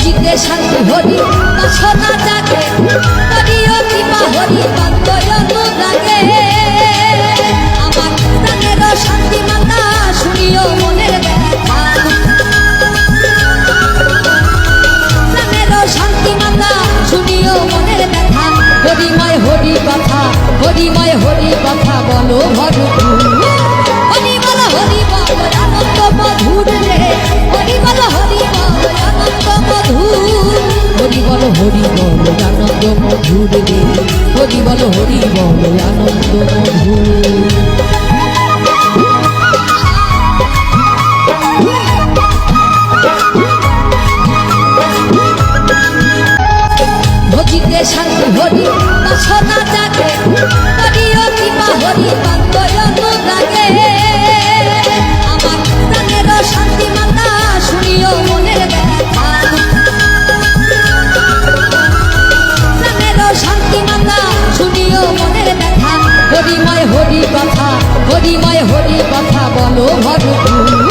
ভজিতে শান্তি হরি বাসনা জাগে করিও কৃপা হরি তত্ত্বয় অনুরাগে আমার প্রাণের শান্তি মাতা শুনিও মনের ব্যথা প্রাণের শান্তি মাতা শুনিও মনের ব্যথা হরিময় হরি কথা হরিময় হরি কথা বলো ভরপুর হরি বল আনন্দ মধুর রে হরি বল আনন্দ মধুর হরি বল আনন্দ মধুর রে হরি বল আনন্দ মধুর ভজিতে শান্তি হরি বাসনা জাগে করিও কৃপা হরি তত্ত্বয় অনুরাগে আমার প্রাণের শান্তি মাতা শুনিও মনের ব্যথা প্রাণের শান্তি মাতা শুনিও মনের ব্যথা হরিময় হরি কথা বলো ভরপুর